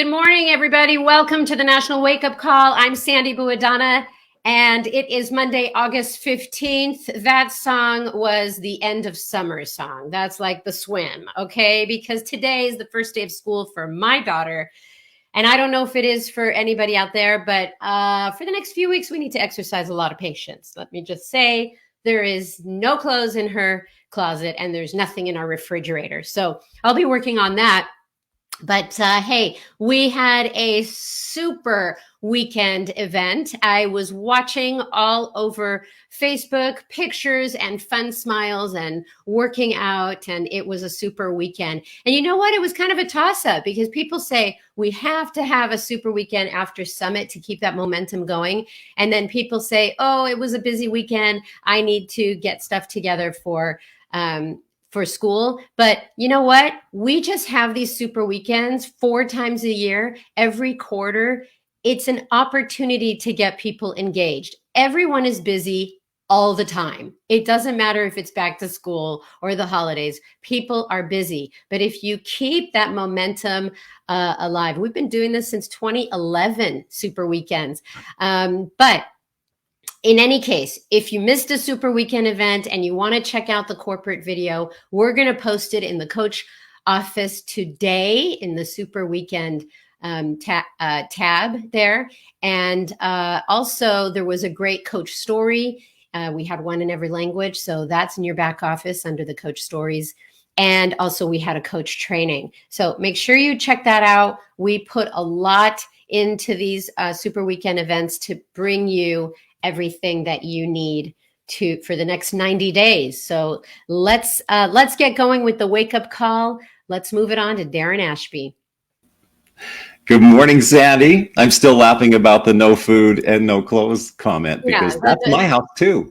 Good morning, everybody. Welcome to the National Wake Up Call. I'm Sandy Buadana, and it is Monday, August 15th. That song was the end of summer song. That's like the swim, okay? Because today is the first day of school for my daughter. And I don't know if it is for anybody out there, but for the next few weeks, we need to exercise a lot of patience. Let me just say, there is no clothes in her closet and there's nothing in our refrigerator. So I'll be working on that. But hey, we had a super weekend event. I was watching all over Facebook pictures and fun smiles and working out, and it was a super weekend. And you know what? It was kind of a toss-up because people say we have to have a super weekend after Summit to keep that momentum going. And then people say, oh, it was a busy weekend. I need to get stuff together for school. But you know what? We just have these super weekends 4 times a year, every quarter. It's an opportunity to get people engaged. Everyone is busy all the time. It doesn't matter if it's back to school or the holidays. People are busy. But if you keep that momentum alive, we've been doing this since 2011, super weekends. But in any case, if you missed a super weekend event and you want to check out the corporate video, we're going to post it in the coach office today in the super weekend tab there. And also there was a great coach story. We had one in every language. So that's in your back office under the coach stories. And also we had a coach training. So make sure you check that out. We put a lot into these super weekend events to bring you everything that you need for the next 90 days. So let's get going with the wake up call. Let's move it on to Darren Ashby. Good morning, Sandy. I'm still laughing about the no food and no clothes comment because that's my house too.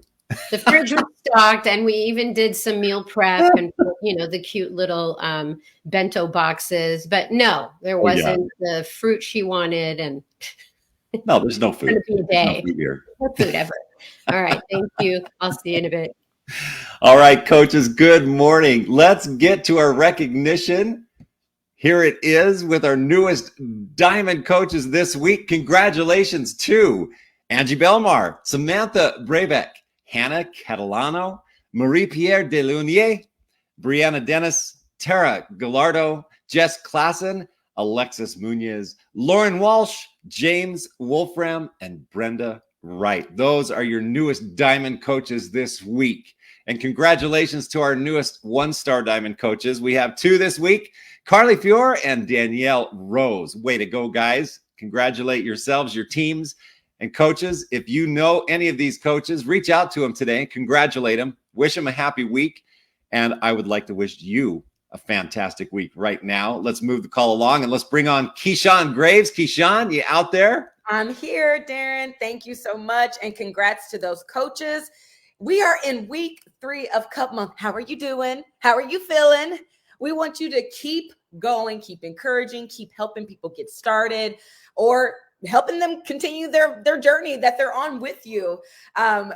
The fridge was stocked, and we even did some meal prep and the cute little bento boxes. But no, there wasn't the fruit she wanted, and no, there's no food. It's going to be a day. No food here. No food ever. All right. Thank you. I'll see you in a bit. All right, coaches. Good morning. Let's get to our recognition. Here it is with our newest Diamond coaches this week. Congratulations to Angie Belmar, Samantha Brabeck, Hannah Catalano, Marie-Pierre Delunier, Brianna Dennis, Tara Gallardo, Jess Klassen, Alexis Munoz, Lauren Walsh, James Wolfram, and Brenda Wright. Those are your newest Diamond coaches this week. And congratulations to our newest one-star Diamond coaches. We have 2 this week, Carly Fiore and Danielle Rose. Way to go, guys. Congratulate yourselves, your teams, and coaches. If you know any of these coaches, reach out to them today. Congratulate them. Wish them a happy week. And I would like to wish you a fantastic week right now. Let's move the call along and let's bring on Keyshawn Graves. Keyshawn, you out there? I'm here, Darren. Thank you so much. And congrats to those coaches. We are in week 3 of Cup Month. How are you doing? How are you feeling? We want you to keep going, keep encouraging, keep helping people get started or helping them continue their journey that they're on with you.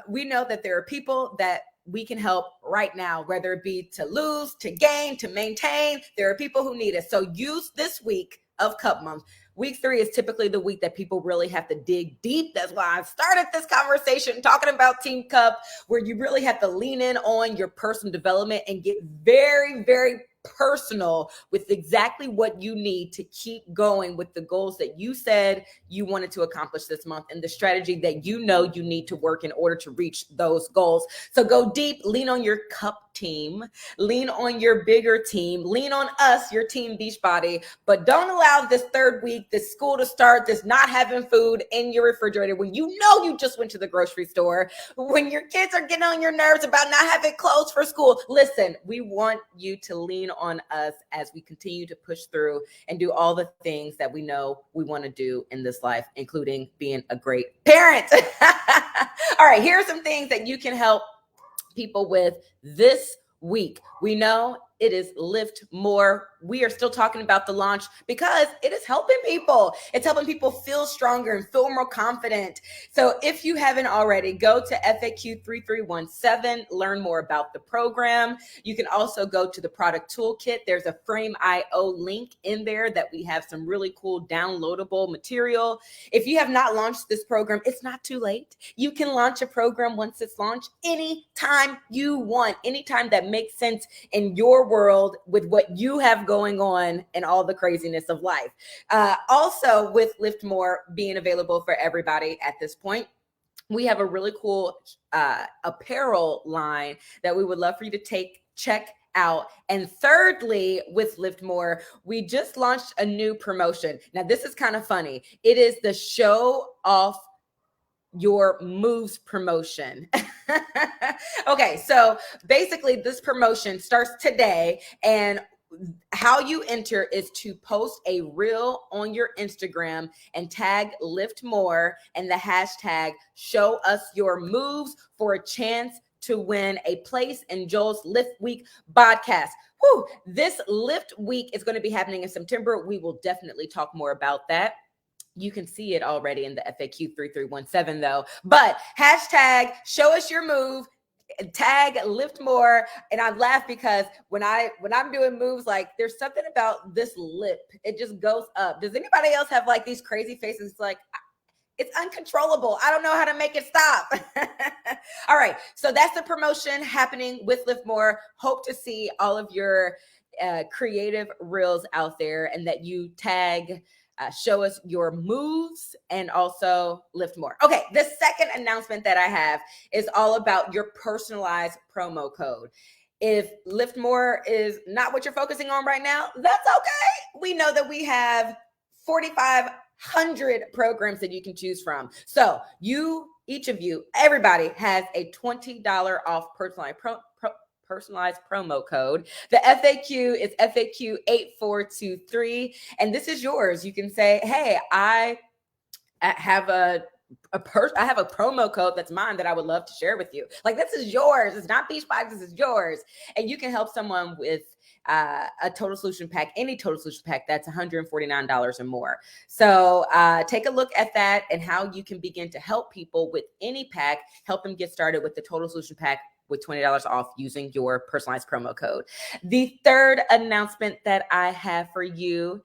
We know that there are people that we can help right now, whether it be to lose, to gain, to maintain. There are people who need us. So use this week of Cup Month. Week 3 is typically the week that people really have to dig deep. That's why I've started this conversation talking about Team Cup, where you really have to lean in on your personal development and get very, very personal with exactly what you need to keep going with the goals that you said you wanted to accomplish this month and the strategy that you know you need to work in order to reach those goals. So go deep, lean on your cup team, lean on your bigger team, lean on us, your team Beachbody, but don't allow this 3rd week, this school to start, this not having food in your refrigerator when you know you just went to the grocery store, when your kids are getting on your nerves about not having clothes for school. Listen, we want you to lean on us as we continue to push through and do all the things that we know we want to do in this life, including being a great parent. All right, here are some things that you can help people with this week. We know it is lift more we are still talking about the launch because it is helping people. It's helping people feel stronger and feel more confident. So if you haven't already, go to FAQ 3317, learn more about the program. You can also go to the product toolkit. There's a Frame.io link in there that we have some really cool downloadable material. If you have not launched this program, it's not too late. You can launch a program once it's launched anytime you want, anytime that makes sense in your world with what you have going on and all the craziness of life. Also, with Lift More being available for everybody at this point, we have a really cool apparel line that we would love for you to check out. And thirdly, with Lift More, we just launched a new promotion. Now, this is kind of funny. It is the Show Off Your Moves promotion. Okay, so basically this promotion starts today, and how you enter is to post a reel on your Instagram and tag Lift More and the hashtag Show Us Your Moves for a chance to win a place in Joel's Lift Week podcast. Whew, this Lift Week is going to be happening in September. We will definitely talk more about that. You can see it already in the FAQ 3317 though. But hashtag Show Us Your Move, tag Lift More. And I laugh because when I'm doing moves, like there's something about this lip, it just goes up. Does anybody else have like these crazy faces? It's like, it's uncontrollable. I don't know how to make it stop. All right. So that's the promotion happening with Lift More. Hope to see all of your creative reels out there, and that you tag Show Us Your Moves and also Lift More. Okay, the second announcement that I have is all about your personalized promo code. If Lift More is not what you're focusing on right now, that's okay. We know that we have 4,500 programs that you can choose from. So each of you, everybody has a $20 off personalized promo code. The FAQ is FAQ 8423, and this is yours. You can say, hey, I have a promo code that's mine that I would love to share with you. Like, this is yours. It's not Beachbox, this is yours. And you can help someone with a total solution pack, any total solution pack that's $149 or more. So take a look at that and how you can begin to help people with any pack, help them get started with the total solution pack with $20 off using your personalized promo code. The third announcement that I have for you,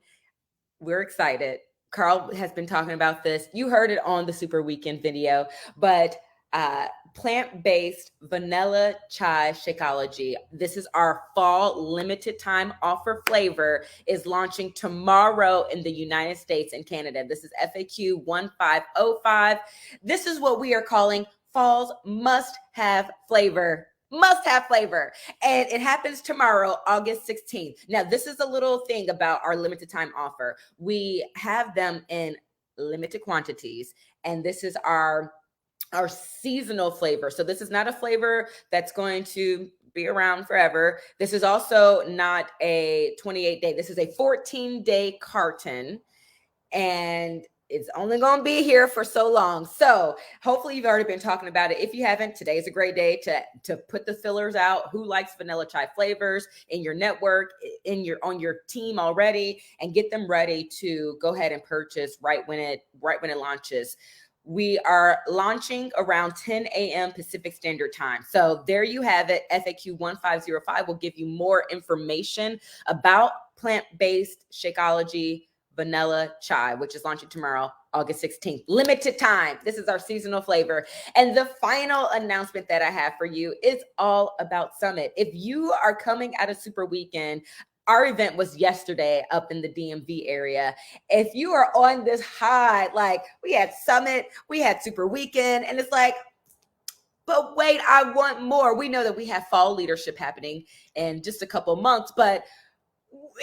we're excited. Carl has been talking about this. You heard it on the Super Weekend video, but plant-based vanilla chai Shakeology. This is our fall limited time offer flavor, is launching tomorrow in the United States and Canada. This is FAQ 1505. This is what we are calling fall's must-have flavor. Must-have flavor. And it happens tomorrow, August 16th. Now, this is a little thing about our limited time offer. We have them in limited quantities, and this is our seasonal flavor. So this is not a flavor that's going to be around forever. This is also not a 28-day. This is a 14-day carton, and it's only going to be here for so long. So hopefully you've already been talking about it. If you haven't, today's a great day to put the fillers out. Who likes vanilla chai flavors in your network, on your team already, and get them ready to go ahead and purchase right when it launches. We are launching around 10 a.m. Pacific Standard Time. So there you have it. FAQ 1505 will give you more information about plant-based Shakeology vanilla chai, which is launching tomorrow, August 16th. Limited time. This is our seasonal flavor. And the final announcement that I have for you is all about Summit. If you are coming out of Super Weekend, our event was yesterday up in the DMV area. If you are on this high, like we had Summit, we had Super Weekend, and it's like, but wait, I want more. We know that we have fall leadership happening in just a couple months, but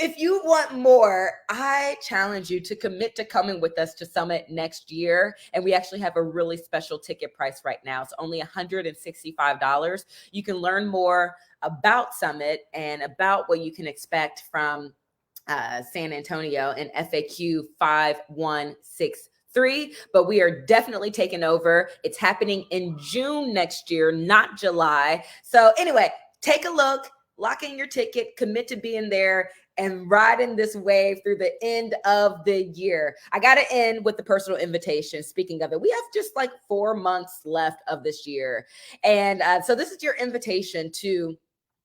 if you want more, I challenge you to commit to coming with us to Summit next year. And we actually have a really special ticket price right now. It's only $165. You can learn more about Summit and about what you can expect from San Antonio in FAQ 5163. But we are definitely taking over. It's happening in June next year, not July. So anyway, take a look. Lock in your ticket, commit to being there. and riding this wave through the end of the year. I got to end with the personal invitation. Speaking of it, we have just like 4 months left of this year. And so this is your invitation to,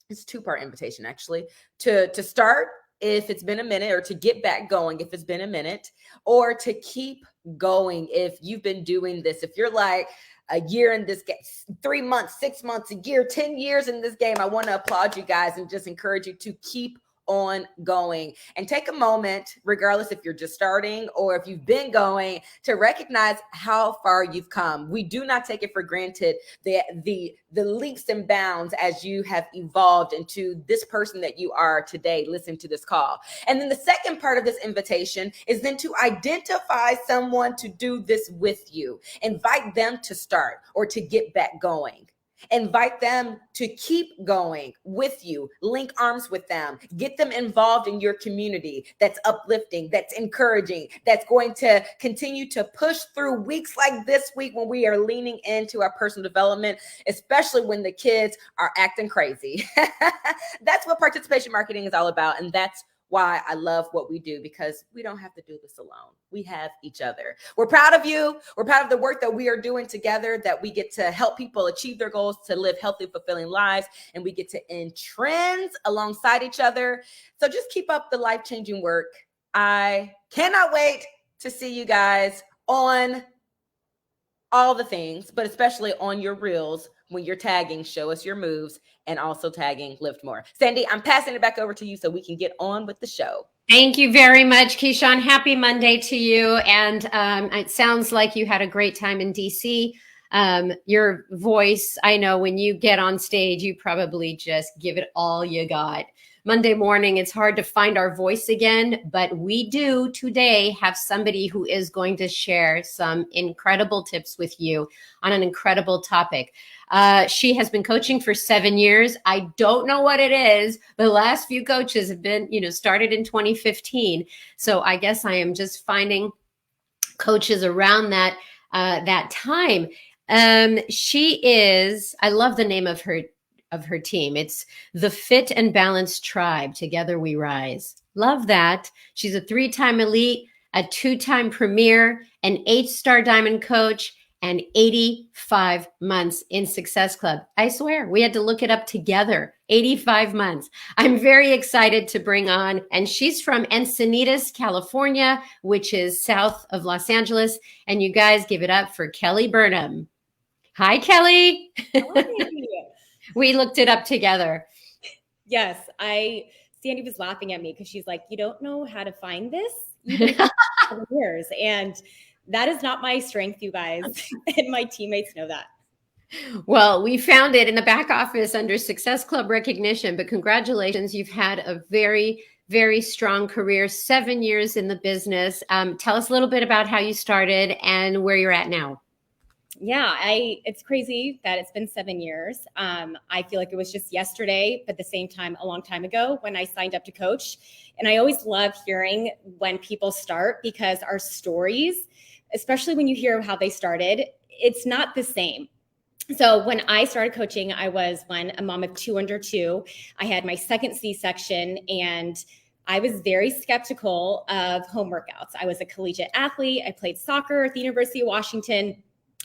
it's a 2-part invitation actually, to start if it's been a minute, or to get back going if it's been a minute, or to keep going if you've been doing this. If you're like a year in this game, 3 months, 6 months, a year, 10 years in this game, I want to applaud you guys and just encourage you to keep on going and take a moment, regardless if you're just starting or if you've been going, to recognize how far you've come. We do not take it for granted the leaps and bounds as you have evolved into this person that you are today, listening to this call. And then the second part of this invitation is then to identify someone to do this with you. Invite them to start or to get back going. Invite them to keep going with you, link arms with them, get them involved in your community that's uplifting, that's encouraging, that's going to continue to push through weeks like this week when we are leaning into our personal development, especially when the kids are acting crazy. That's what participation marketing is all about. And that's why I love what we do, because we don't have to do this alone. We have each other. We're proud of you. We're proud of the work that we are doing together, that we get to help people achieve their goals, to live healthy, fulfilling lives, and we get to end trends alongside each other. So just keep up the life-changing work. I cannot wait to see you guys on all the things, but especially on your reels when you're tagging Show Us Your Moves, and also tagging Lift More. Sandy, I'm passing it back over to you so we can get on with the show. Thank you very much, Keyshawn. Happy Monday to you. And it sounds like you had a great time in DC. Your voice, I know when you get on stage, you probably just give it all you got. Monday morning, it's hard to find our voice again, but we do today have somebody who is going to share some incredible tips with you on an incredible topic. She has been coaching for 7 years. I don't know what it is. The last few coaches have been, started in 2015. So I guess I am just finding coaches around that time. She is, I love the name of her team. It's the Fit and Balanced Tribe. Together we rise. Love that. She's a 3-time elite, a 2-time premier, an 8-star diamond coach, and 85 months in Success Club. I swear, we had to look it up together. 85 months. I'm very excited to bring on, and she's from Encinitas, California, which is south of Los Angeles. And you guys give it up for Kelley Burnham. Hi, Kelley. Hi. We looked it up together. Yes, Sandy was laughing at me because she's like, you don't know how to find this? You've been for 7 years. And that is not my strength, you guys. And my teammates know that. Well, we found it in the back office under Success Club recognition, but congratulations. You've had a very, very strong career, 7 years in the business. Tell us a little bit about how you started and where you're at now. Yeah, it's crazy that it's been 7 years. I feel like it was just yesterday, but at the same time, a long time ago when I signed up to coach. And I always love hearing when people start, because our stories, especially when you hear how they started, it's not the same. So when I started coaching, I was a mom of 2 under 2. I had my second C-section, and I was very skeptical of home workouts. I was a collegiate athlete. I played soccer at the University of Washington.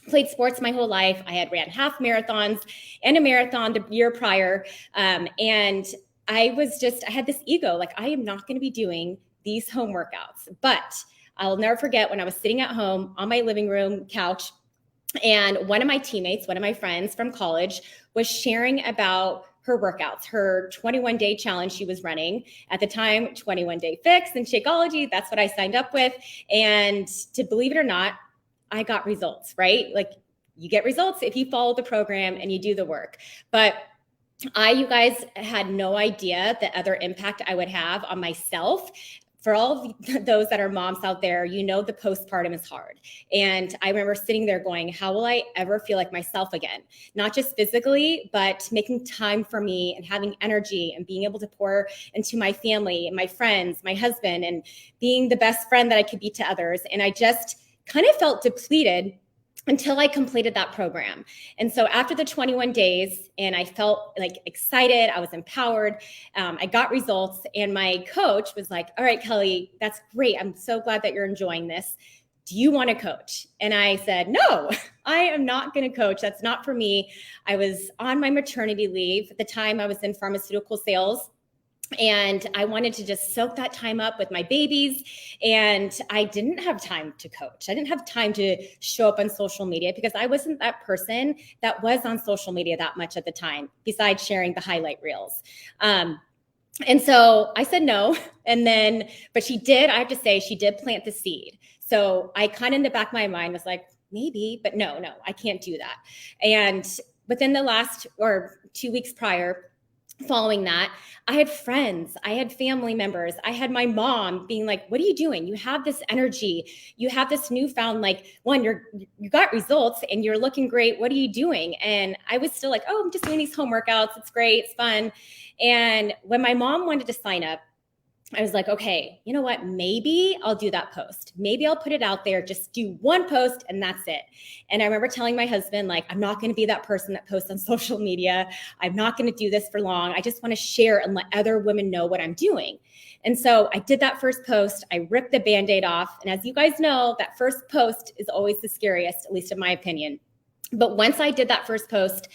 Played sports my whole life. I had ran half marathons and a marathon the year prior. And I had this ego, like, I am not going to be doing these home workouts. But I'll never forget when I was sitting at home on my living room couch, and one of my teammates, one of my friends from college, was sharing about her workouts, her 21-day challenge she was running at the time, 21-day fix and Shakeology. That's what I signed up with. And to believe it or not, I got results, right? Like, you get results if you follow the program and you do the work. But you guys had no idea the other impact I would have on myself. For all of those that are moms out there, the postpartum is hard. And I remember sitting there going, how will I ever feel like myself again? Not just physically, but making time for me and having energy and being able to pour into my family and my friends, my husband, and being the best friend that I could be to others. And I just kind of felt depleted until I completed that program. And so after the 21 days, and I felt like excited, I was empowered, I got results, and my coach was like, all right, Kelley, that's great. I'm so glad that you're enjoying this. Do you want to coach? And I said, no, I am not going to coach. That's not for me. I was on my maternity leave. At the time, I was in pharmaceutical sales. And I wanted to just soak that time up with my babies. And I didn't have time to coach. I didn't have time to show up on social media because I wasn't that person that was on social media that much at the time, besides sharing the highlight reels. And so I said no. And then, but she did, I have to say, she did plant the seed. So I kind of in the back of my mind was like, maybe, but no, I can't do that. And within the last 2 weeks prior, following that, I had friends, I had family members, I had my mom being like, what are you doing? You have this energy. You have this newfound, like, one, you got results and you're looking great. What are you doing? And I was still like, oh, I'm just doing these home workouts. It's great. It's fun. And when my mom wanted to sign up, I was like, okay, you know what? Maybe I'll do that post. Maybe I'll put it out there, just do one post and that's it. And I remember telling my husband, like, I'm not going to be that person that posts on social media. I'm not going to do this for long. I just want to share and let other women know what I'm doing. And so I did that first post. I ripped the Band-Aid off. And as you guys know, that first post is always the scariest, at least in my opinion. But once I did that first post,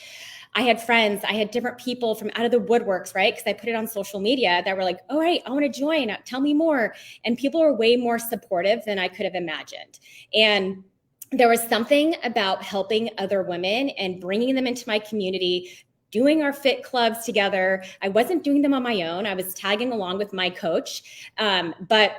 I had friends, I had different people from out of the woodworks, right? Because I put it on social media that were like, all right, I want to join. Tell me more. And people were way more supportive than I could have imagined. And there was something about helping other women and bringing them into my community, doing our fit clubs together. I wasn't doing them on my own. I was tagging along with my coach. But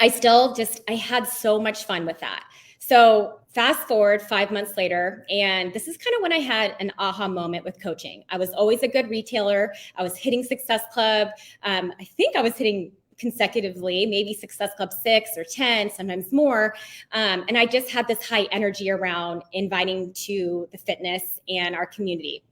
I still I had so much fun with that. So fast forward 5 months later, and this is kind of when I had an aha moment with coaching. I was always a good retailer. I was hitting Success Club. I think I was hitting consecutively, maybe Success Club 6 or 10, sometimes more. And I just had this high energy around inviting to the fitness and our community.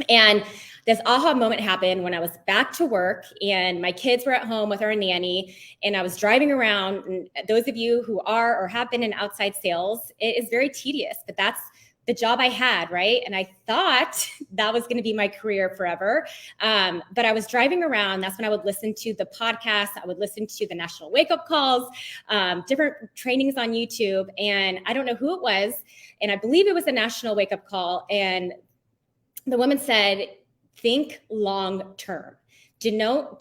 And this aha moment happened when I was back to work and my kids were at home with our nanny and I was driving around. And those of you who are or have been in outside sales, it is very tedious, but that's the job I had, right? And I thought that was going to be my career forever. But I was driving around. That's when I would listen to the podcast. I would listen to the national wake-up calls, different trainings on YouTube. And I don't know who it was. And I believe it was a national wake-up call. And the woman said, think long term. Do not,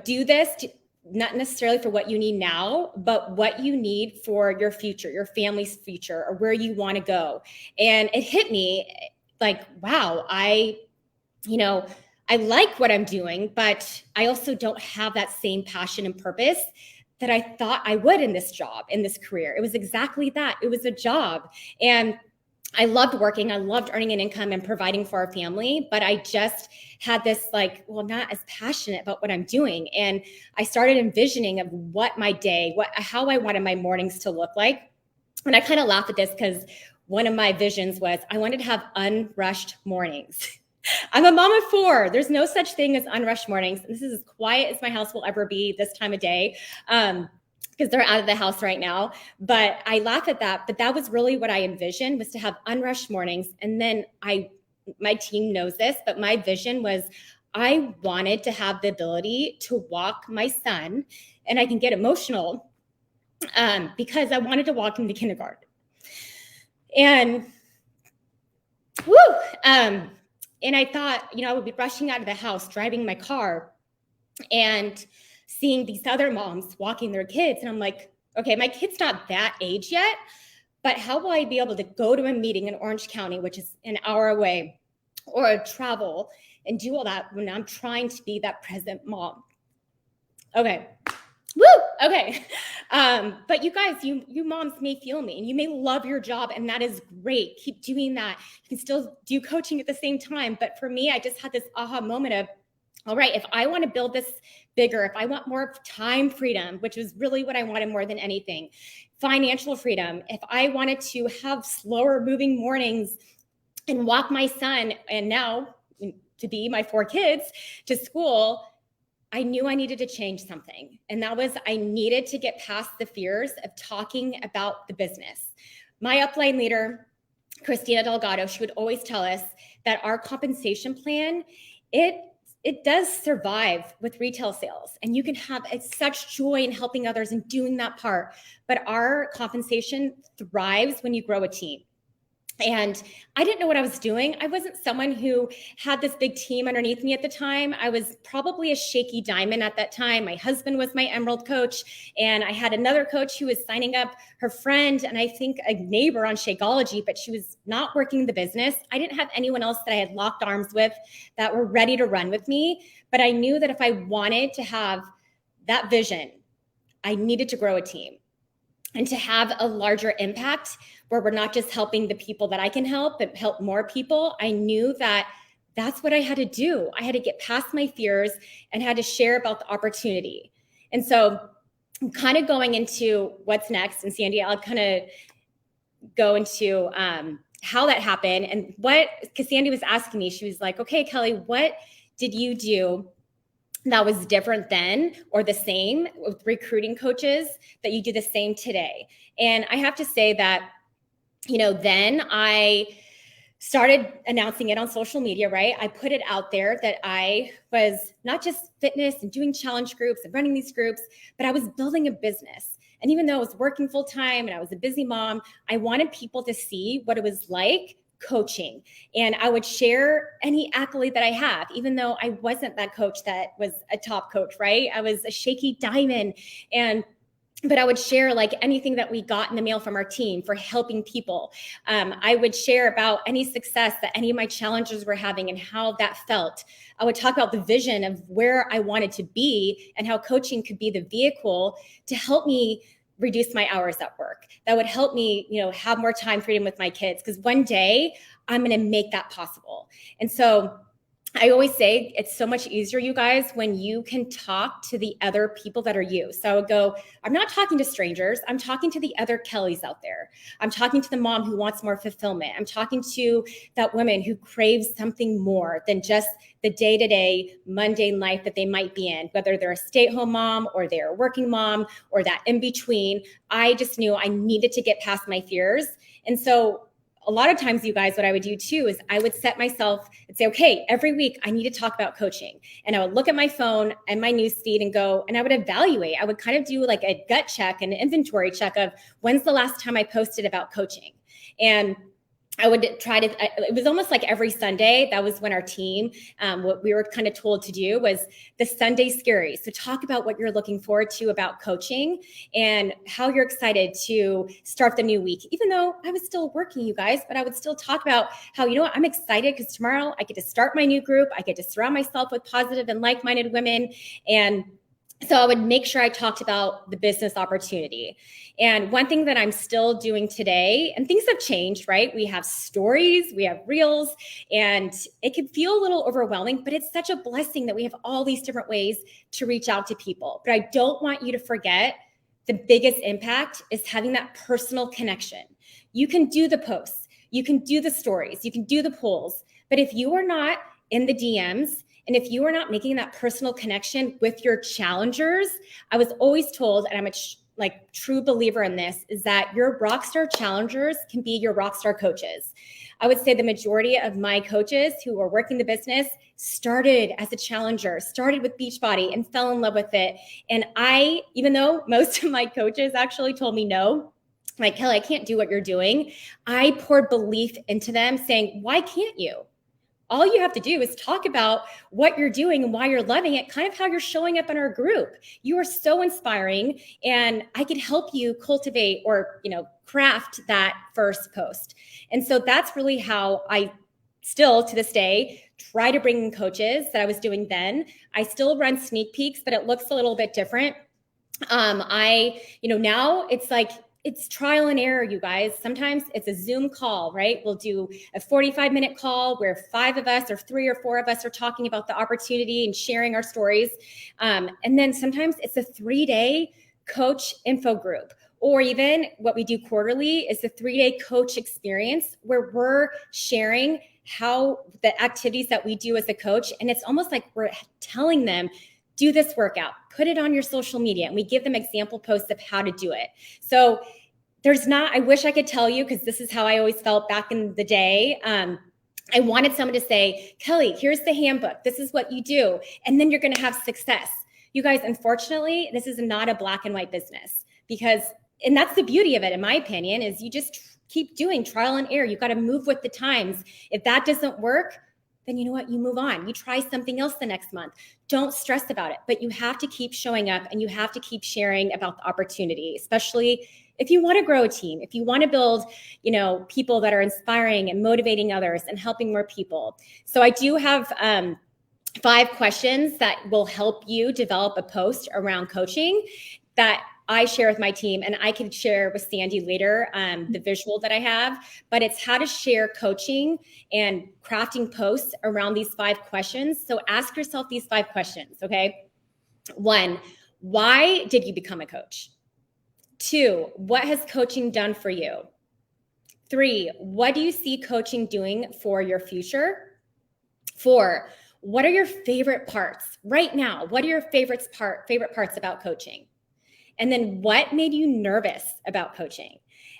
do this, not necessarily for what you need now, but what you need for your future, your family's future, or where you want to go. And it hit me like, wow, I like what I'm doing, but I also don't have that same passion and purpose that I thought I would in this job, in this career. It was exactly that. It was a job. And I loved working. I loved earning an income and providing for our family, but I just had this not as passionate about what I'm doing. And I started envisioning of what my day, how I wanted my mornings to look like. And I kind of laugh at this because one of my visions was I wanted to have unrushed mornings. I'm a mom of 4. There's no such thing as unrushed mornings. This is as quiet as my house will ever be this time of day. Because they're out of the house right now. But I laugh at that. But that was really what I envisioned, was to have unrushed mornings. And then my team knows this, but my vision was I wanted to have the ability to walk my son, and I can get emotional because I wanted to walk him to kindergarten. And and I thought, I would be rushing out of the house, driving my car, and seeing these other moms walking their kids. And I'm like, okay, my kid's not that age yet, but how will I be able to go to a meeting in Orange County, which is an hour away, or travel and do all that when I'm trying to be that present mom? Okay. Woo! Okay. But you guys, you moms may feel me and you may love your job, and that is great. Keep doing that. You can still do coaching at the same time. But for me, I just had this aha moment of, all right, if I want to build this bigger, if I want more time freedom, which is really what I wanted more than anything, financial freedom, if I wanted to have slower moving mornings and walk my son, and now to be my 4 kids, to school, I knew I needed to change something. And that was, I needed to get past the fears of talking about the business. my upline leader, Christina Delgado, she would always tell us that our compensation plan, it does survive with retail sales, and you can have such joy in helping others and doing that part. But our compensation thrives when you grow a team. And I didn't know what I was doing. I wasn't someone who had this big team underneath me at the time. I was probably a shaky diamond at that time. My husband was my emerald coach, and I had another coach who was signing up her friend and I think a neighbor on Shakeology, but she was not working the business. I didn't have anyone else that I had locked arms with that were ready to run with me. But I knew that if I wanted to have that vision, I needed to grow a team and to have a larger impact where we're not just helping the people that I can help, but help more people. I knew that that's what I had to do. I had to get past my fears and had to share about the opportunity. And so I'm kind of going into what's next. And Sandy, I'll kind of go into how that happened and because Sandy was asking me, she was like, okay, Kelley, what did you do that was different then or the same with recruiting coaches that you do the same today? And I have to say that, then I started announcing it on social media, right? I put it out there that I was not just fitness and doing challenge groups and running these groups, but I was building a business. And even though I was working full time and I was a busy mom, I wanted people to see what it was like coaching. And I would share any accolade that I have, even though I wasn't that coach that was a top coach, right? I was a shaky diamond. But I would share like anything that we got in the mail from our team for helping people. I would share about any success that any of my challengers were having and how that felt. I would talk about the vision of where I wanted to be and how coaching could be the vehicle to help me reduce my hours at work. That would help me, have more time freedom with my kids, because one day I'm going to make that possible. And so I always say it's so much easier, you guys, when you can talk to the other people that are you. So I would go, I'm not talking to strangers. I'm talking to the other Kelleys out there. I'm talking to the mom who wants more fulfillment. I'm talking to that woman who craves something more than just the day-to-day mundane life that they might be in, whether they're a stay-at-home mom or they're a working mom or that in between. I just knew I needed to get past my fears. And so a lot of times, you guys, what I would do too is I would set myself and say, okay, every week I need to talk about coaching. And I would look at my phone and my news feed and go, and I would evaluate. I would kind of do like a gut check, an inventory check of when's the last time I posted about coaching. And I would try to, it was almost like every Sunday. That was when our team, what we were kind of told to do was the Sunday Scaries. So talk about what you're looking forward to about coaching and how you're excited to start the new week. Even though I was still working, you guys, but I would still talk about how, I'm excited because tomorrow I get to start my new group. I get to surround myself with positive and like-minded women. And so I would make sure I talked about the business opportunity. And one thing that I'm still doing today, and things have changed, right? We have stories, we have reels, and it can feel a little overwhelming, but it's such a blessing that we have all these different ways to reach out to people. But I don't want you to forget the biggest impact is having that personal connection. You can do the posts, you can do the stories, you can do the polls, but if you are not in the DMs, and if you are not making that personal connection with your challengers, I was always told, and I'm a true believer in this, is that your rockstar challengers can be your rockstar coaches. I would say the majority of my coaches who are working the business started as a challenger, started with Beachbody and fell in love with it. And even though most of my coaches actually told me no, like, Kelley, I can't do what you're doing, I poured belief into them saying, why can't you? All you have to do is talk about what you're doing and why you're loving it, kind of how you're showing up in our group. You are so inspiring, and I could help you cultivate or, craft that first post. And so that's really how I still, to this day, try to bring in coaches that I was doing then. I still run sneak peeks, but it looks a little bit different. Now it's like, it's trial and error, you guys. Sometimes it's a Zoom call, right? We'll do a 45-minute call where 5 of us or 3 or 4 of us are talking about the opportunity and sharing our stories. And then sometimes it's a 3-day coach info group. Or even what we do quarterly is the 3-day coach experience where we're sharing how the activities that we do as a coach. And it's almost like we're telling them, do this workout, put it on your social media, and we give them example posts of how to do it. So I wish I could tell you, because this is how I always felt back in the day. I wanted someone to say, Kelley, here's the handbook. This is what you do. And then you're going to have success. You guys, unfortunately, this is not a black and white business, and that's the beauty of it, in my opinion, is you just keep doing trial and error. You got to move with the times. If that doesn't work, then you know what? You move on. You try something else the next month. Don't stress about it, but you have to keep showing up and you have to keep sharing about the opportunity, especially if you want to grow a team, if you want to build, people that are inspiring and motivating others and helping more people. So I do have 5 questions that will help you develop a post around coaching that I share with my team, and I can share with Sandy later the visual that I have, but it's how to share coaching and crafting posts around these 5 questions. So ask yourself these 5 questions, okay? 1, why did you become a coach? 2, what has coaching done for you? 3, what do you see coaching doing for your future? 4, what are your favorite parts right now? What are your favorite parts about coaching? And then what made you nervous about coaching?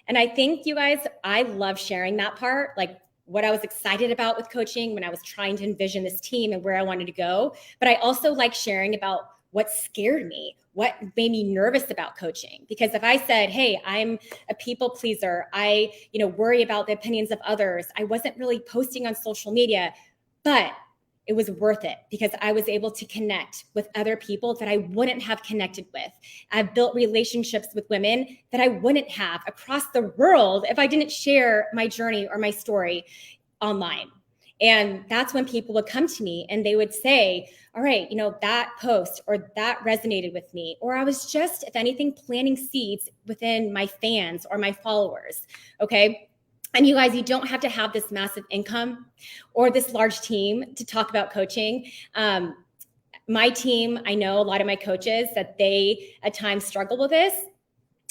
And I think, you guys, I love sharing that part, like what I was excited about with coaching when I was trying to envision this team and where I wanted to go. But I also like sharing about what scared me, what made me nervous about coaching. Because if I said, hey, I'm a people pleaser, I worry about the opinions of others, I wasn't really posting on social media, but it was worth it because I was able to connect with other people that I wouldn't have connected with. I've built relationships with women that I wouldn't have across the world if I didn't share my journey or my story online. And that's when people would come to me and they would say, all right, that post or that resonated with me, or I was just, if anything, planting seeds within my fans or my followers. Okay. And you guys, you don't have to have this massive income or this large team to talk about coaching. My team, I know a lot of my coaches that they at times struggle with this,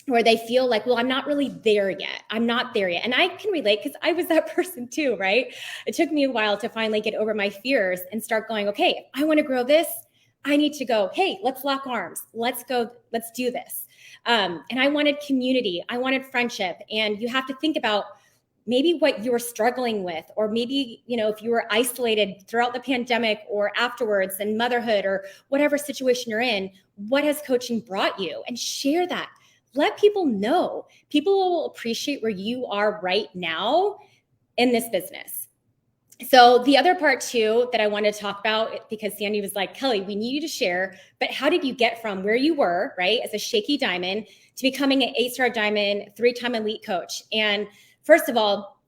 where they feel like, well, I'm not really there yet. I'm not there yet. And I can relate because I was that person too, right? It took me a while to finally get over my fears and start going, okay, if I want to grow this, I need to go, hey, let's lock arms. Let's go. Let's do this. And I wanted community. I wanted friendship. And you have to think about maybe what you were struggling with, or maybe, if you were isolated throughout the pandemic or afterwards and motherhood or whatever situation you're in, what has coaching brought you? And share that. Let people know. People will appreciate where you are right now in this business. So the other part too that I want to talk about, because Sandy was like, Kelley, we need you to share, but how did you get from where you were, right, as a shaky diamond to becoming an 8-star diamond, 3-time elite coach? And first of all,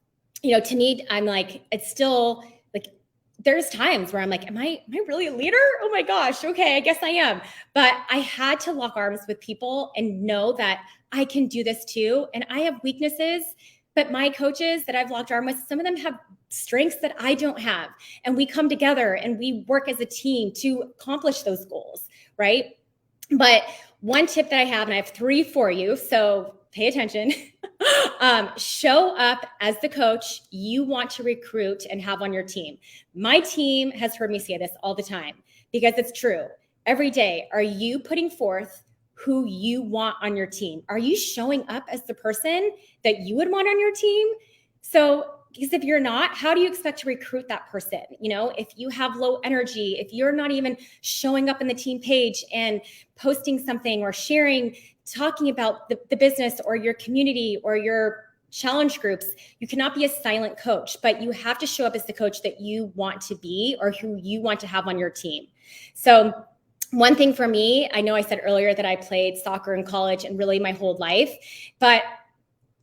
to me, I'm like, it's still like, there's times where I'm like, am I really a leader? Oh my gosh. Okay. I guess I am. But I had to lock arms with people and know that I can do this too. And I have weaknesses, but my coaches that I've locked arms with, some of them have strengths that I don't have. And we come together and we work as a team to accomplish those goals. Right. But one tip that I have, and I have 3 for you, so pay attention. Show up as the coach you want to recruit and have on your team. My team has heard me say this all the time because it's true. Every day, are you putting forth who you want on your team? Are you showing up as the person that you would want on your team? So, because if you're not, how do you expect to recruit that person? If you have low energy, if you're not even showing up in the team page and posting something or sharing, talking about the business or your community or your challenge groups, you cannot be a silent coach, but you have to show up as the coach that you want to be or who you want to have on your team. So one thing for me, I know I said earlier that I played soccer in college and really my whole life, but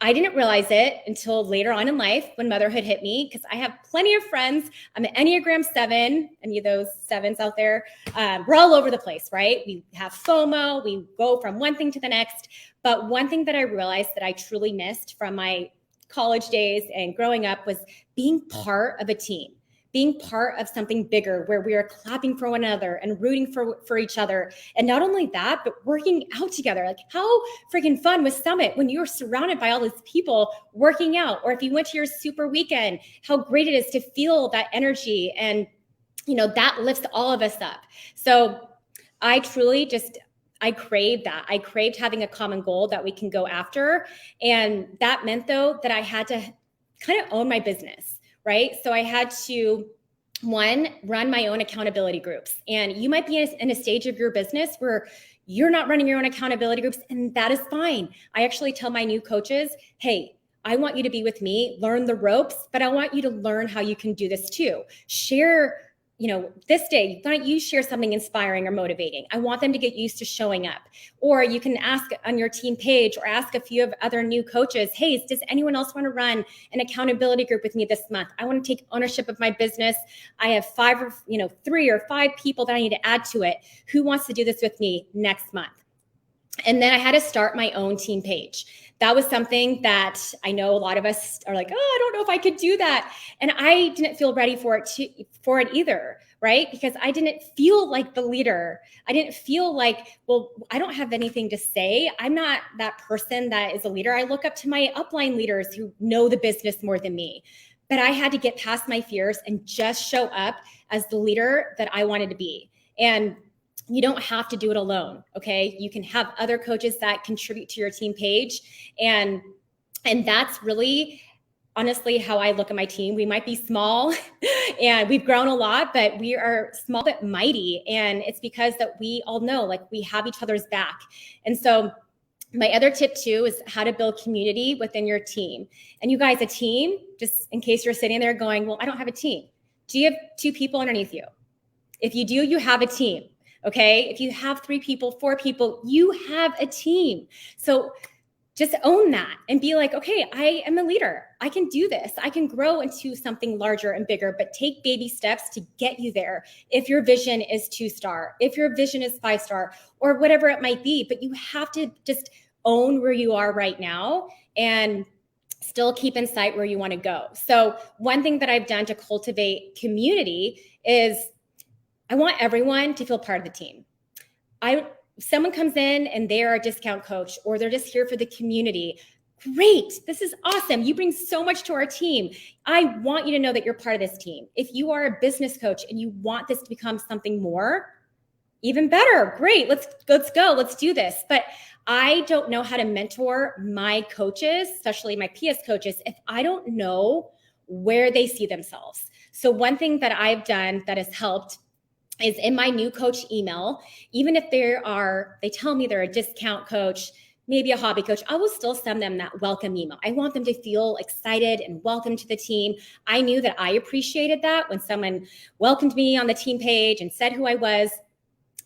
I didn't realize it until later on in life when motherhood hit me, because I have plenty of friends. I'm an Enneagram 7. Any of those 7s out there? We're all over the place, right? We have FOMO. We go from one thing to the next. But one thing that I realized that I truly missed from my college days and growing up was being part of a team. Being part of something bigger where we are clapping for one another and rooting for each other. And not only that, but working out together. Like, how freaking fun was Summit when you were surrounded by all these people working out? Or if you went to your super weekend, how great it is to feel that energy. And, that lifts all of us up. So I truly just I craved that. I craved having a common goal that we can go after. And that meant, though, that I had to kind of own my business, right? So I had to, one, run my own accountability groups. And you might be in a stage of your business where you're not running your own accountability groups, and that is fine. I actually tell my new coaches, hey, I want you to be with me, learn the ropes, but I want you to learn how you can do this too. Share, this day, why don't you share something inspiring or motivating? I want them to get used to showing up. Or you can ask on your team page or ask a few of other new coaches, hey, does anyone else want to run an accountability group with me this month? I want to take ownership of my business. I have 3 or 5 people that I need to add to it. Who wants to do this with me next month? And then I had to start my own team page. That was something that I know a lot of us are like, oh, I don't know if I could do that. And I didn't feel ready for it either, right? Because I didn't feel like the leader. I didn't feel like, well, I don't have anything to say. I'm not that person that is a leader. I look up to my upline leaders who know the business more than me. But I had to get past my fears and just show up as the leader that I wanted to be. And you don't have to do it alone, okay? You can have other coaches that contribute to your team page. And that's really, honestly, how I look at my team. We might be small and we've grown a lot, but we are small but mighty. And it's because that we all know, like, we have each other's back. And so my other tip too is how to build community within your team. And you guys, a team, just in case you're sitting there going, well, I don't have a team. Do you have 2 people underneath you? If you do, you have a team. Okay. If you have 3 people, 4 people, you have a team. So just own that and be like, okay, I am a leader. I can do this. I can grow into something larger and bigger, but take baby steps to get you there. If your vision is 2-star, if your vision is 5-star, or whatever it might be, but you have to just own where you are right now and still keep in sight where you want to go. So one thing that I've done to cultivate community is I want everyone to feel part of the team. Someone comes in and they're a discount coach or they're just here for the community. Great. This is awesome. You bring so much to our team. I want you to know that you're part of this team. If you are a business coach and you want this to become something more, even better. Great. Let's go. Let's do this. But I don't know how to mentor my coaches, especially my PS coaches, if I don't know where they see themselves. So one thing that I've done that has helped is in my new coach email, even if they tell me they're a discount coach, maybe a hobby coach, I will still send them that welcome email. I want them to feel excited and welcome to the team. I knew that I appreciated that when someone welcomed me on the team page and said who I was.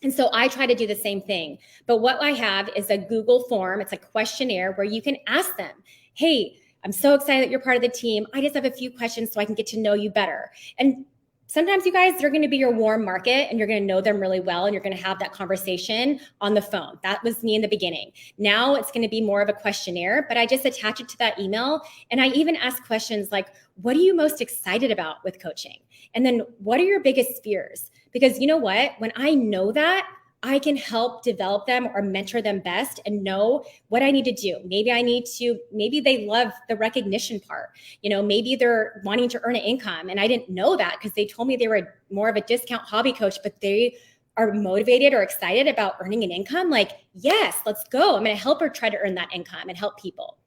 And so I try to do the same thing. But what I have is a Google form. It's a questionnaire where you can ask them, hey, I'm so excited that you're part of the team. I just have a few questions so I can get to know you better. And sometimes you guys, they're going to be your warm market and you're going to know them really well. And you're going to have that conversation on the phone. That was me in the beginning. Now it's going to be more of a questionnaire, but I just attach it to that email. And I even ask questions like, what are you most excited about with coaching? And then what are your biggest fears? Because you know what, when I know that, I can help develop them or mentor them best and know what I need to do. Maybe they love the recognition part. Maybe they're wanting to earn an income. And I didn't know that because they told me they were more of a discount hobby coach, but they are motivated or excited about earning an income. Like, yes, let's go. I'm going to help her try to earn that income and help people.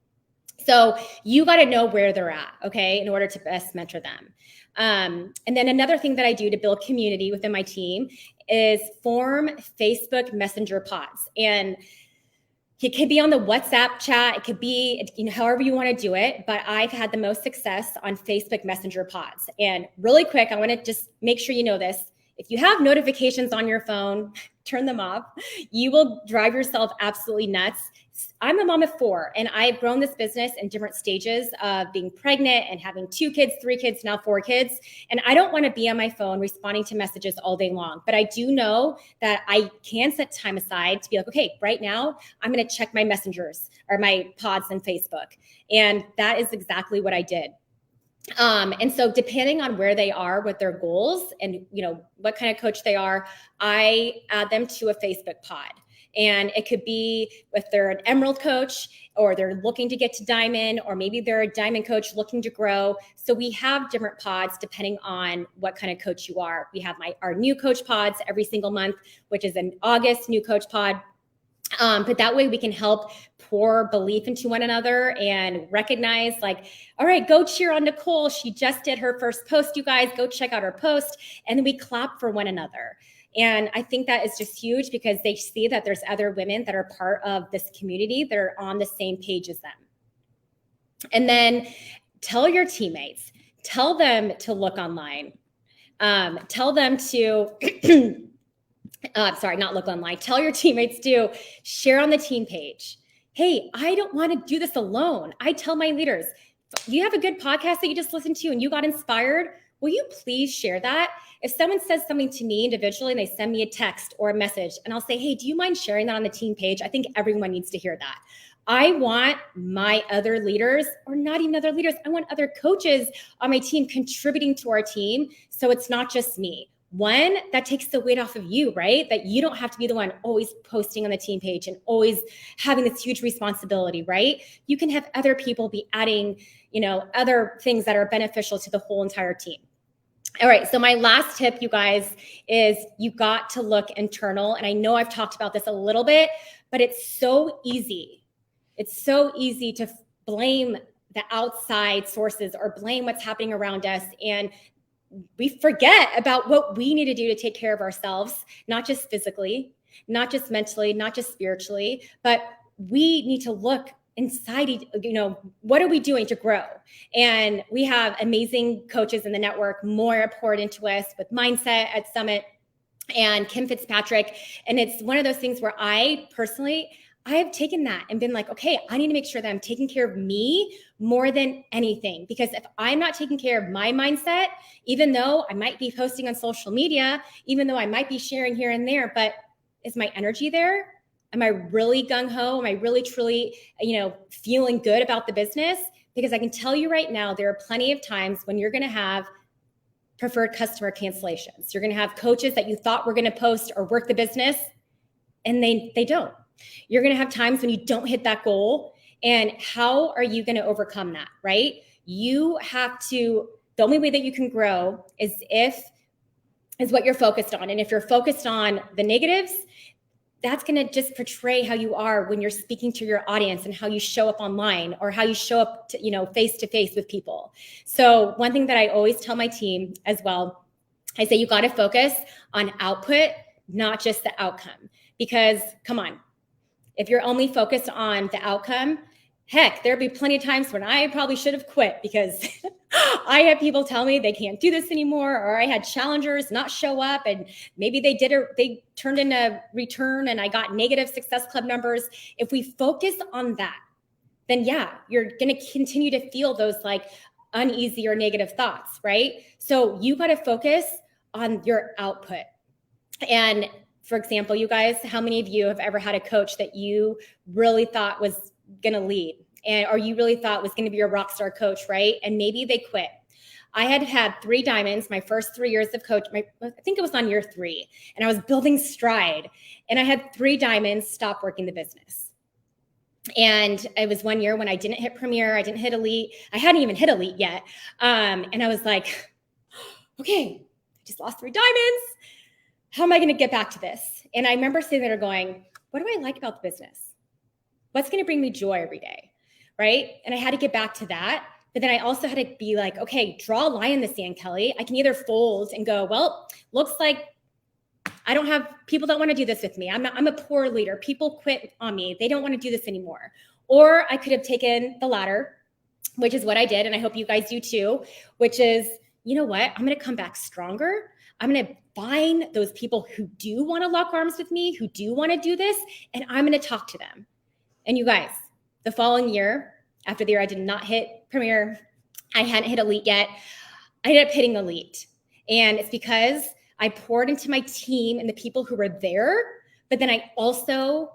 So you got to know where they're at, okay, in order to best mentor them. And then another thing that I do to build community within my team is form Facebook Messenger pods. And it could be on the WhatsApp chat. It could be, however you want to do it. But I've had the most success on Facebook Messenger pods. And really quick, I want to just make sure you know this. If you have notifications on your phone, turn them off. You will drive yourself absolutely nuts. I'm a mom of 4, and I've grown this business in different stages of being pregnant and having 2 kids, 3 kids, now 4 kids. And I don't want to be on my phone responding to messages all day long. But I do know that I can set time aside to be like, okay, right now I'm going to check my messengers or my pods on Facebook. And that is exactly what I did. And so depending on where they are with their goals and, what kind of coach they are, I add them to a Facebook pod. And it could be if they're an emerald coach or they're looking to get to diamond, or maybe they're a diamond coach looking to grow. So we have different pods depending on what kind of coach you are. We have our new coach pods every single month, which is an August new coach pod. But that way we can help pour belief into one another and recognize, like, all right, go cheer on Nicole. She just did her first post, you guys. Go check out her post. And then we clap for one another. And I think that is just huge because they see that there's other women that are part of this community that are on the same page as them. And then tell your teammates, tell them to look online. Tell them to... not look online. Tell your teammates to share on the team page. Hey, I don't want to do this alone. I tell my leaders, you have a good podcast that you just listened to and you got inspired. Will you please share that? If someone says something to me individually and they send me a text or a message and I'll say, hey, do you mind sharing that on the team page? I think everyone needs to hear that. I want my other leaders, or not even other leaders, I want other coaches on my team contributing to our team. So it's not just me. One, that takes the weight off of you, right? That you don't have to be the one always posting on the team page and always having this huge responsibility, right? You can have other people be adding, other things that are beneficial to the whole entire team. All right, so my last tip, you guys, is you got to look internal. And I know I've talked about this a little bit, but it's so easy. It's so easy to blame the outside sources or blame what's happening around us. And we forget about what we need to do to take care of ourselves, not just physically, not just mentally, not just spiritually, but we need to look inside, what are we doing to grow? And we have amazing coaches in the network. Moira poured into us with Mindset at Summit and Kim Fitzpatrick. And it's one of those things where I have taken that and been like, okay, I need to make sure that I'm taking care of me more than anything. Because if I'm not taking care of my mindset, even though I might be posting on social media, even though I might be sharing here and there, but is my energy there? Am I really gung-ho? Am I really, truly, feeling good about the business? Because I can tell you right now, there are plenty of times when you're going to have preferred customer cancellations. You're going to have coaches that you thought were going to post or work the business, and they don't. You're going to have times when you don't hit that goal. And how are you going to overcome that, right? You have to, the only way that you can grow is what you're focused on. And if you're focused on the negatives, that's going to just portray how you are when you're speaking to your audience and how you show up online or how you show up to, face to face with people. So one thing that I always tell my team as well, I say, you got to focus on output, not just the outcome, because come on, if you're only focused on the outcome, heck, there'll be plenty of times when I probably should have quit because I had people tell me they can't do this anymore, or I had challengers not show up and maybe they turned in a return and I got negative Success Club numbers. If we focus on that, then yeah, you're going to continue to feel those like uneasy or negative thoughts, right? So you got to focus on your output. And for example, you guys, how many of you have ever had a coach that you really thought was going to lead or you really thought was going to be your rock star coach, right? And maybe they quit. I had 3 diamonds my first 3 years of coach. I think it was on year 3, and I was building stride, and I had 3 diamonds stop working the business. And it was one year when I didn't hit Premier, I didn't hit Elite. I hadn't even hit Elite yet. And I was like, okay, I just lost 3 diamonds. How am I going to get back to this? And I remember sitting there going, what do I like about the business? What's going to bring me joy every day, right? And I had to get back to that. But then I also had to be like, okay, draw a line in the sand, Kelley. I can either fold and go, well, looks like I don't have people that want to do this with me. I'm a poor leader. People quit on me. They don't want to do this anymore. Or I could have taken the latter, which is what I did. And I hope you guys do too, which is, you know what? I'm going to come back stronger. I'm going to find those people who do want to lock arms with me, who do want to do this, and I'm going to talk to them. And you guys, the following year, after the year I did not hit Premier, I hadn't hit Elite yet, I ended up hitting Elite. And it's because I poured into my team and the people who were there, but then I also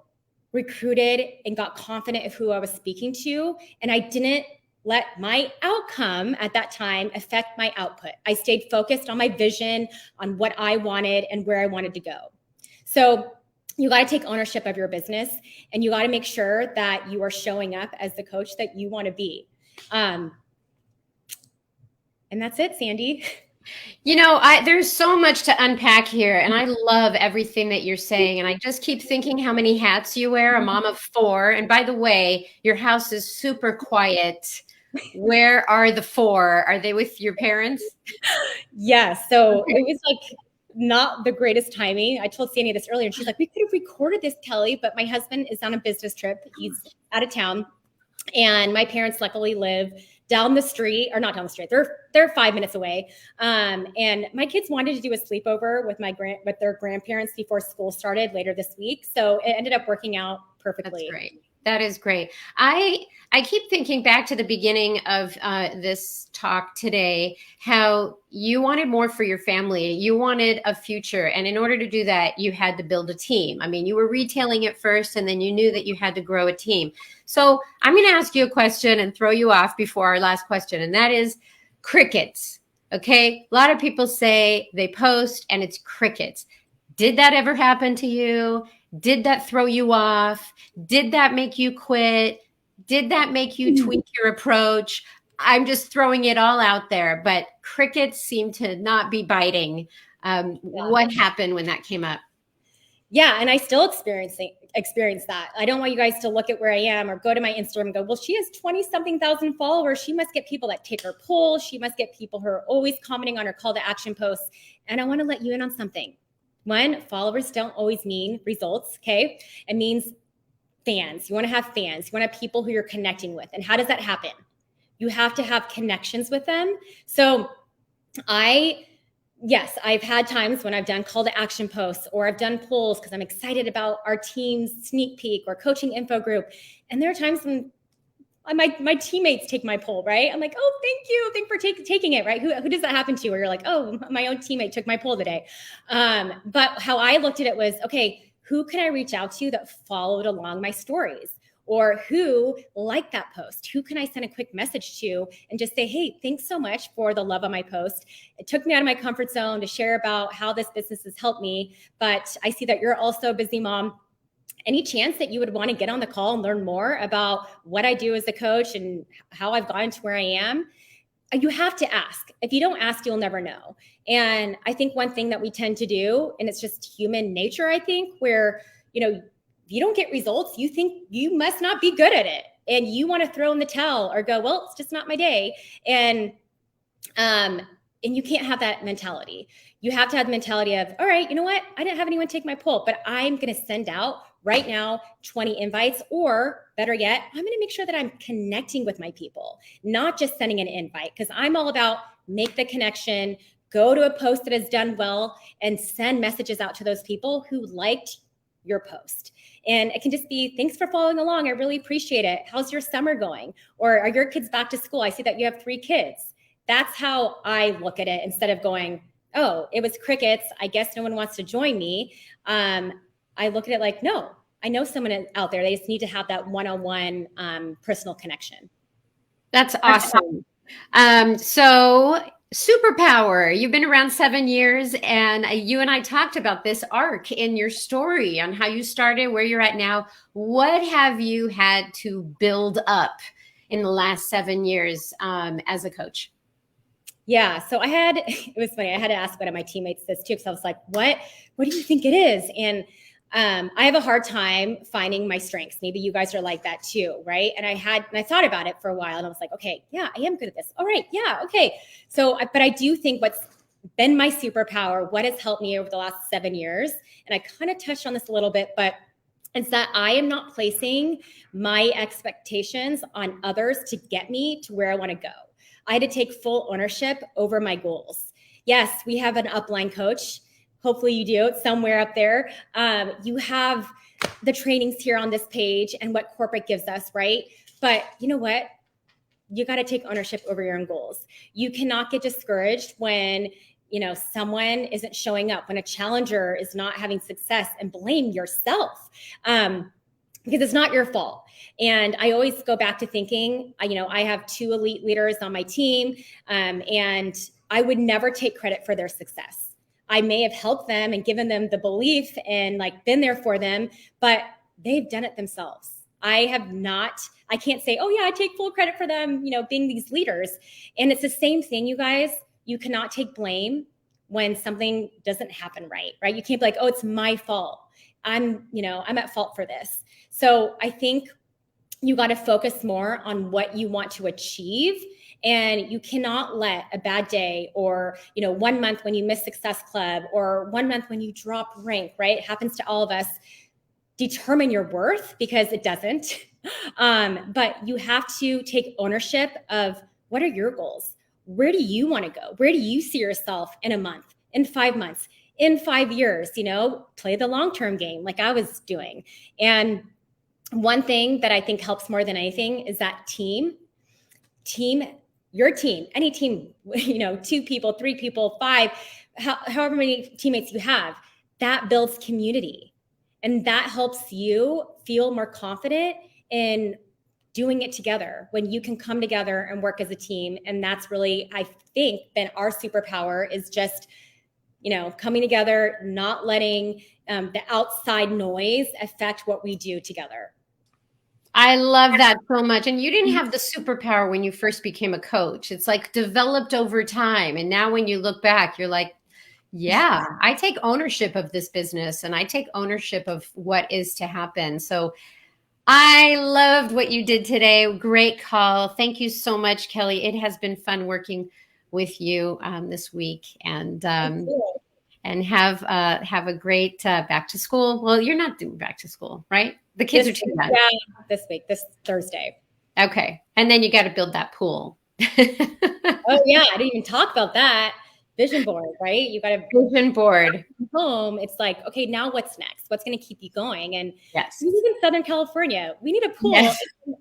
recruited and got confident of who I was speaking to, and I didn't let my outcome at that time affect my output. I stayed focused on my vision, on what I wanted and where I wanted to go. So you got to take ownership of your business, and you got to make sure that you are showing up as the coach that you want to be. And that's it, Sandy. There's so much to unpack here, and I love everything that you're saying. And I just keep thinking how many hats you wear, a mom of four. And by the way, your house is super quiet. Where are the four? Are they with your parents? Yes. So it was like not the greatest timing. I told Sandy this earlier, and she's like, we could have recorded this, Kelley, but my husband is on a business trip. He's out of town. And my parents luckily live down the street, or not down the street. They're 5 minutes away. And my kids wanted to do a sleepover with their grandparents before school started later this week. So it ended up working out perfectly. That's great. That is great. I keep thinking back to the beginning of this talk today, how you wanted more for your family. You wanted a future. And in order to do that, you had to build a team. I mean, you were retailing it first, and then you knew that you had to grow a team. So I'm going to ask you a question and throw you off before our last question. And that is crickets. Okay. A lot of people say they post and it's crickets. Did that ever happen to you? Did that throw you off? Did that make you quit? Did that make you tweak your approach? I'm just throwing it all out there, but crickets seem to not be biting. What happened when that came up? Yeah, and I still experience that. I don't want you guys to look at where I am or go to my Instagram and go, well, she has 20-something thousand followers. She must get people that take her poll. She must get people who are always commenting on her call to action posts. And I want to let you in on something. One, followers don't always mean results, okay? It means fans. You want to have fans. You want to have people who you're connecting with. And how does that happen? You have to have connections with them. So yes, I've had times when I've done call to action posts or I've done polls because I'm excited about our team's sneak peek or coaching info group. And there are times when my teammates take my poll, right? I'm like, oh, thank you. Thank you for taking it, right? Who does that happen to? Where you're like, oh, my own teammate took my poll today. But how I looked at it was, okay, who can I reach out to that followed along my stories? Or who liked that post? Who can I send a quick message to and just say, hey, thanks so much for the love on my post. It took me out of my comfort zone to share about how this business has helped me. But I see that you're also a busy mom. Any chance that you would want to get on the call and learn more about what I do as a coach and how I've gotten to where I am? You have to ask. If you don't ask, you'll never know. And I think one thing that we tend to do, and it's just human nature, I think, where, if you don't get results, you think you must not be good at it. And you want to throw in the towel or go, well, it's just not my day. And you can't have that mentality. You have to have the mentality of, all right, you know what? I didn't have anyone take my poll, but I'm going to send out right now 20 invites, or better yet, I'm going to make sure that I'm connecting with my people, not just sending an invite, because I'm all about make the connection, go to a post that has done well, and send messages out to those people who liked your post. And it can just be, thanks for following along. I really appreciate it. How's your summer going? Or are your kids back to school? I see that you have 3 kids. That's how I look at it, instead of going, oh, it was crickets. I guess no one wants to join me. I look at it like, no, I know someone out there. They just need to have that one-on-one personal connection. That's awesome. So superpower, you've been around 7 years, and you and I talked about this arc in your story on how you started, where you're at now. What have you had to build up in the last 7 years as a coach? Yeah. So it was funny. I had to ask one of my teammates this too, because I was like, what do you think it is? And I have a hard time finding my strengths. Maybe you guys are like that too, right? And I thought about it for a while, and I was like, okay, yeah, I am good at this. All right, yeah, okay. So, but I do think what's been my superpower, what has helped me over the last 7 years, and I kind of touched on this a little bit, but it's that I am not placing my expectations on others to get me to where I want to go. I had to take full ownership over my goals. Yes, we have an upline coach. Hopefully you do. It's somewhere up there. You have the trainings here on this page and what corporate gives us, right? But you know what? You got to take ownership over your own goals. You cannot get discouraged when someone isn't showing up, when a challenger is not having success, and blame yourself. Because it's not your fault. And I always go back to thinking, I have 2 elite leaders on my team, and I would never take credit for their success. I may have helped them and given them the belief and been there for them, but they've done it themselves. I can't say, oh yeah, I take full credit for them, being these leaders. And it's the same thing, you guys. you cannot take blame when something doesn't happen right? You can't be like, oh, it's my fault. I'm at fault for this. So I think you got to focus more on what you want to achieve. And you cannot let a bad day or, 1 month when you miss Success Club or 1 month when you drop rank, right? It happens to all of us, determine your worth, because it doesn't. But you have to take ownership of what are your goals? Where do you want to go? Where do you see yourself in a month, in 5 months, in 5 years? Play the long-term game like I was doing. And one thing that I think helps more than anything is that your team, any team, 2 people, 3 people, 5, however many teammates you have, that builds community. And that helps you feel more confident in doing it together when you can come together and work as a team. And that's really, I think, been our superpower, is just, coming together, not letting the outside noise affect what we do together. I love that so much. And you didn't have the superpower when you first became a coach. It's like developed over time. And now when you look back, you're like, yeah, I take ownership of this business and I take ownership of what is to happen. So I loved what you did today. Great call. Thank you so much, Kelley. It has been fun working with you this week, and have a great back to school. Well, you're not doing back to school, right? The kids are too young. Yeah, this Thursday. Okay. And then you got to build that pool. Oh yeah, I didn't even talk about that. Vision board, right? You got a vision board. Home. It's like, okay, now what's next? What's going to keep you going? And yes, we live in Southern California. We need a pool. Yes.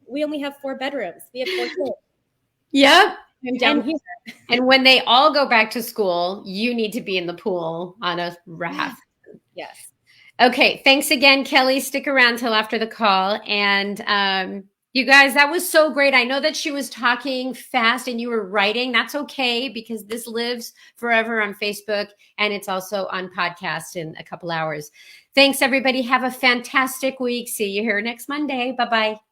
We only have 4 bedrooms. We have 4 kids. Yep. I'm down here. And when they all go back to school, you need to be in the pool on a raft. Yes. Okay. Thanks again, Kelley. Stick around till after the call. And you guys, that was so great. I know that she was talking fast and you were writing. That's okay, because this lives forever on Facebook and it's also on podcast in a couple hours. Thanks, everybody. Have a fantastic week. See you here next Monday. Bye-bye.